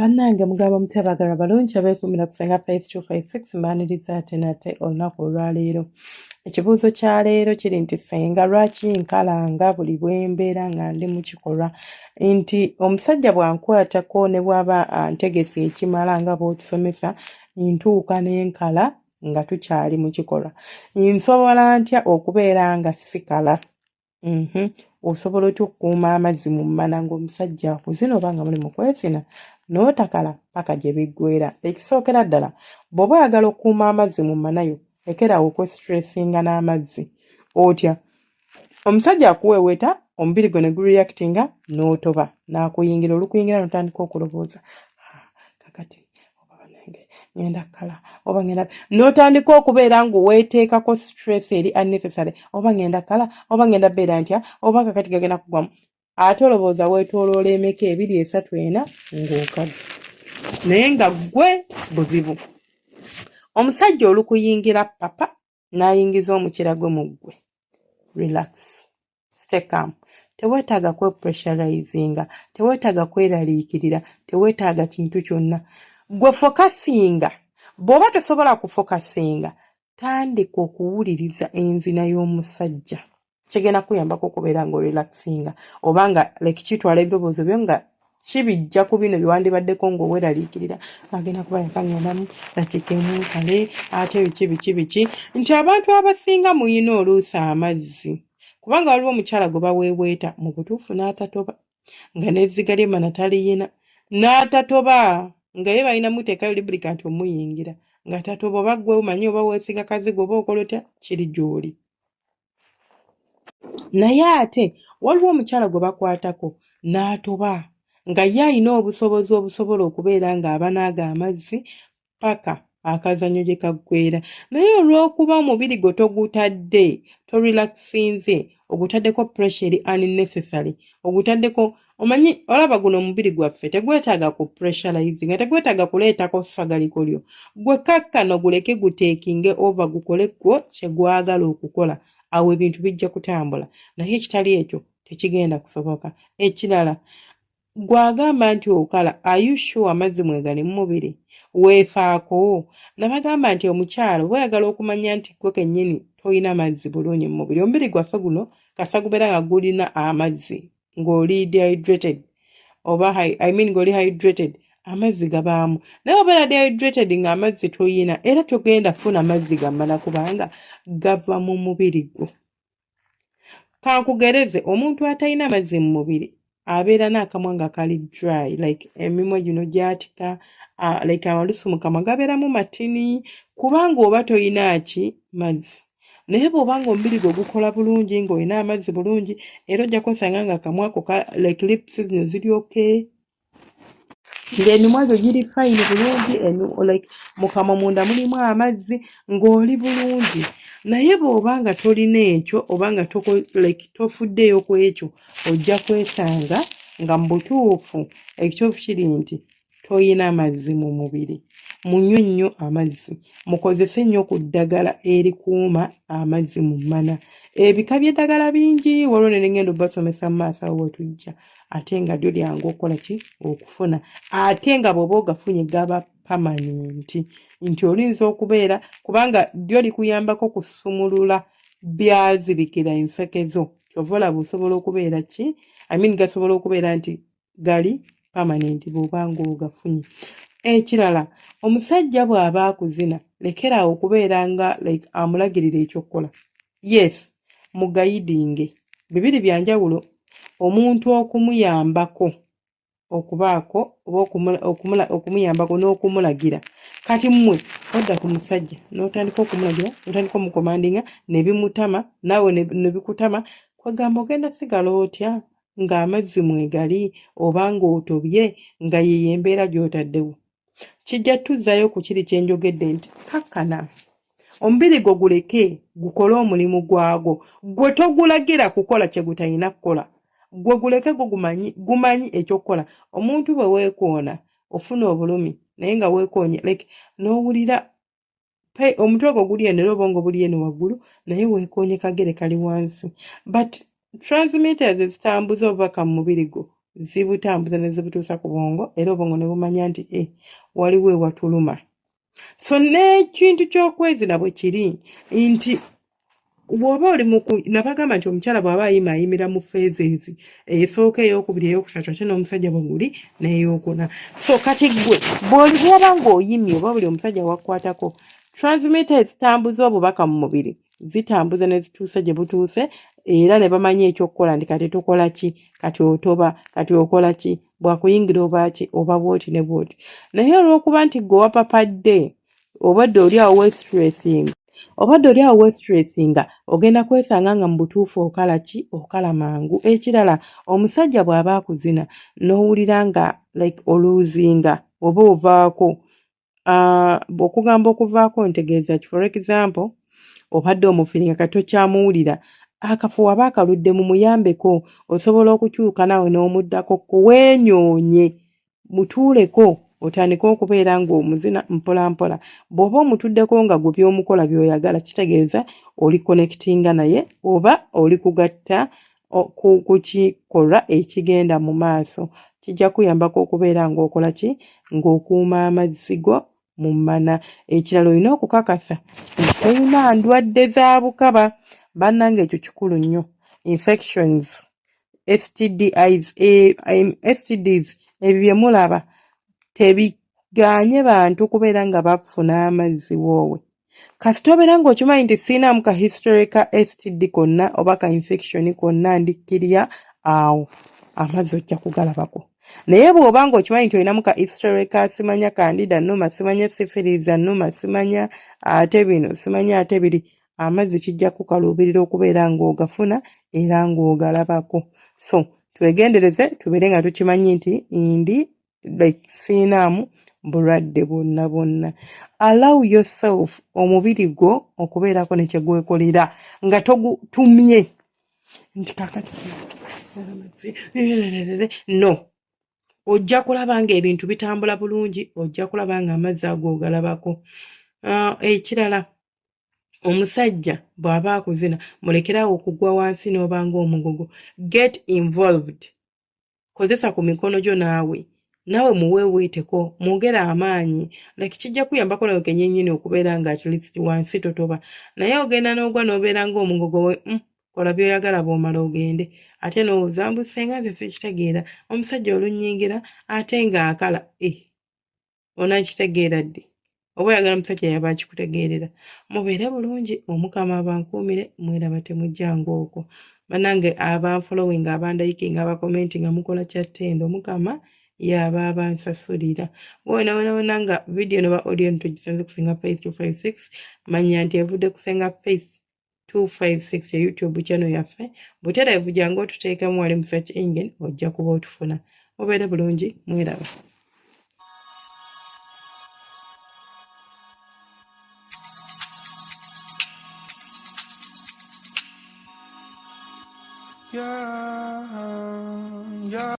Bannange mugamba mutabagala balungi abeekumira kusenga Faith 256 mbaaniriza ate nate olunaku olwaleero. Ekibuuzo kya leero kiri nti senga lwaki nkalanga buli bwe mbeera nga ndi mu kikolwa, nti omusajja bw'ankwatako ne bw'aba antegese ekimala nga bw'otusomesa ntuuka n'enkala nga tukyali mu kikolwa. Nsobola ntya okubeera nga sikala? Osobola otya okukuuma amazzi mu mmana ng'omusajja akuzina oba nga muli mu kwezina n'otakala paka gye biggweera? Ekisookera ddala bw'oba oyagala okukuuma amazzi mu mmanayo lekerawo okwesitressinga n'amazzi. Otya omusajja akuweeweta omubiri gwo ne gureactinga n'otoba n'akuyingira, olukuyingira n'otandika okulowooza kakati ngenda kkala oba ngenda n'otandika okubeera ng'oweeteekako stress eri unnecessary, oba ngenda kkala oba ngenda beera ntya oba kakati gagenda kugwamu. Ate olowooza weetooloola emeka 2, 3, 4 ng'okazi naye nga ggwe buzibu. Omusajja olukuyingira papa n'ayingiza omukira gwe mu ggwe. Relax, stay calm. Teweetaaga kwepressurizinga, teweetaaga kweraliikirira, teweetaaga kintu kyonna. Gwe fokasinga. Bw'oba tosobola kufokasinga, tandika okuwuliriza enzina y'omusajja. Kigenda kuyambako okubeera ng'orelaxinga oba nga kitwala ebirowoozo byo nga kibijja ku bino byewandibaddeko ng'oweraliikirira. Agenda kuba yakangendamu dakiika emu kale ate biki nti abantu abasinga muyina oluusi amazzi, kubanga waliwo omukyala gwe baweeweeta mu butuufu n'atatoba nga n'ezziga ly'emmana taliyina n'atatoba nga ye balina muteekayo lubricant omuyingira nga tatoba. Oba ggwe omanyi oba weesiga kazigo oba okola otya kiri gy'oli. Naye ate waliwo omukyala gwe bakwatako n'atoba nga ye alina obusobozi obusobola okubeera ng'abanaaga amazzi paka akazanyo gye kaggweera. Naye olw'okuba omubiri gwe togutadde torelaxinze, ogutaddeko pressure eri unnecessary, ogutaddeko omanyi olaba guno omubiri gwaffe tegwetaaga ku pressurizing, tegwetaaga kuleetako ssagaliko lyo. Gwe kakkano guleke guteekinge over gukole gwo kye gwagala okukola, awo ebintu bijja kutambula. Naye ekitali ekyo tekigenda kusoboka. Ekirala gwagamba nti okala, are you sure amazzi mwegali mu mubiri? Weefaako. Nabagamba nti omukyala oba oyagala okumanya nti gwe kennyini toyina mazzi bulungi mu mubiri, omubiri gwaffe guno kasa gubeera nga gulina amazzi ng'oli dehydrated oba ng'oli hydrated, amazzi gabaamu. Naye obeera dehydrated ng'amazzi toyina era togenda kufuna mazzi gammala kubanga gava mu mubiri gwo. Kankugereze, omuntu atalina mazzi mu mubiri abeera n'akamwa nga kali dry, like emimwa gino gyatika, like amalusu mu kamwa gabeeramu matini kubanga oba toyina mazzi. Naye bw'obanga omubiri gwe gukola bulungi ng'olina amazzi bulungi era ojja kwesanga nga akamwako like lips zino ziri okay, ng'emimwa gyo giri fine bulungi, like mu kamwa munda mulimu amazzi ng'oli bulungi. Naye bw'oba nga tolina ekyo oba nga tofuddeeyo ku ekyo, ojja kwesanga nga mu butuufu ekituufu kiri nti toyina mazzi mu mubiri. Munywe nnyo amazzi, mukozese nnyo ku ddagala erikuuma amazzi mu mmana. Ebika by'eddagala bingi, waliwo ne ngenda obbasomesa mu maaso awo wetujja, ate nga lyo lyangu okukola ki? Okufuna. Ate nga bw'oba ogafunye gaba permanent, nti olinza okubeera kubanga lyo likuyambako kusumulula byazibikira ensekezo. Kyova olaba osobola okubeera ki? Gasobola okubeera nti gali permanent bw'oba ng'ogafunye. Ekirala, omusajja bw'aba akuzina lekerawo okubeera nga amulagirira ekyokukola. Yes, mugayidinge. Bibiri bya njawulo. Omuntu okumuyambako okubaako oba okumuyambako n'okumulagira. Kati mmwe odda ku musajja n'otandika okumulagira, n'otandika omukomandinga ne bimutama, naawe ne bikutama, kwegamba ogenda sigala otya ng'amazzi mwegali oba ng'otobye nga ye embeera gy'otaddewo. Kijja tuzzaayo ku kiri kye njogedde nti kakkana omubiri gwo guleke gukole omulimu gwagwo. Gwe togulagira kukola kye gutalina kukola, gwe guleke gwo gumanyi ekyokukola. Omuntu bwe weekoona ofuna obulumi naye nga weekoonye n'owulira omutwe gwo guli eno era obwongo buli eno waggulu naye weekoonye kagere kali wansi. But transmitters ezitambuza obubaka mu mubiri gwo zibutambuza ne zibutuusa ku bwongo era obwongo ne bumanya nti waliwo ewatuluma. So n'ekintu ky'okwezina bwe kiri nti bw'oba oli nabagamba nti omukyala bw'aba ayimira mu phases esooka ey'okubiri ey'okusatu ate n'omusajja bwe guli n'eyokuna. So kati gwe bw'oba ng'oyimye oba buli omusajja wakkwatako transmitter zitambuza obubaka mu mubiri zitambuza ne zituusa gye butuuse era ne bamanya ekyokkola nti kati tukola ki, kati otoba, kati okola ki, bwakuyingira oba ki oba bwoti ne bwoti. Naye olw'okuba nti gwe wapapadde obadde oli awo westressinga ogenda kwesanga nga mu butuufu okala ki, okala mangu. Ekirala omusajja bw'aba akuzina n'owulira nga like oluuzinga oba ovaako. Okugamba okuvaako ntegeeza ki, for example obadde omufiringa kati tokyamuwulira akafuba aba akaludde mu muyambeko osobola okukyuka nawe n'omuddako kuweenyoonye mutuuleko otandika okubeera ng'omuzina mpola mpola. Bw'oba omutuddeko nga gwe by'omukola by'oyagala kitegeeza oli connectinga naye oba oli kugatta ku kikolwa ekigenda mu maaso. Kijja kuyambako okubeera ng'okola ki, ng'okuuma amazzi go mu mana. Ekirala olina okukakasa olina ndwadde za bukaba bannange ekyo kikulu nnyo. Infections, STDs ebyo bye mulaba tebiganye bantu kubeera nga bafuna amazzi woowe. Kasita obeera ng'okimanyi nti siinaamu ka history ka STD konna oba ka infection konna ndikkirya awo amazzi ojja kugalabako. Naye bw'oba ng'okimanyi nti olinamu ka history ka simanya candida nnuma, simanya syphilis nnuma, simanya ate bino, simanya ate biri, amazzi kijja kukaluubirira okubeera ng'ogafuna era ng'ogalabako. So twegendereze tubeere nga tukimanyi nti ndi siinaamu bulwadde bwonna. Allow yourself omubiri gwo okubeerako ne kye gwekolera nga togutumye nti kakati no. Ojja kulaba ng'ebintu bitambula bulungi, ojja kulaba ng'amazzi ago ogalabako. Ekirala omusajja bw'aba akuzina mulekerawo okugwa wansi n'obanga omugogo. Get involved. Kozesa ku mikono gyo naawe muweeweeteko mwogera amaanyi like kijja kuyambako nawe kennyini okubeera nga at least wansi totoba. Naye ogenda n'ogwa n'obeera ng'omugogo we kola by'oyagala bw'omala ogende ate n'ozambusenga nze sikitegeera omusajja olunnyingira ate ng'akala onakitegeera ddi oba oyagala omusajja yaba akikutegeerera. Mubeere bulungi, omukama abankuumire, mweraba temujjanga okwo. Bannange abanfollowing, abandayikinga, abakomentinga mukola kyattendo, omukama yaba abansasulira. Wona nga video noba audio ntogisanze kusenga Faith 256 manya nti evudde kusenga Faith 256 ya YouTube channel yaffe. Butereevu jangu otuteekamu wali mu search engine ojja kuba otufuna. Mubeere bulungi, mweraba. Yeah.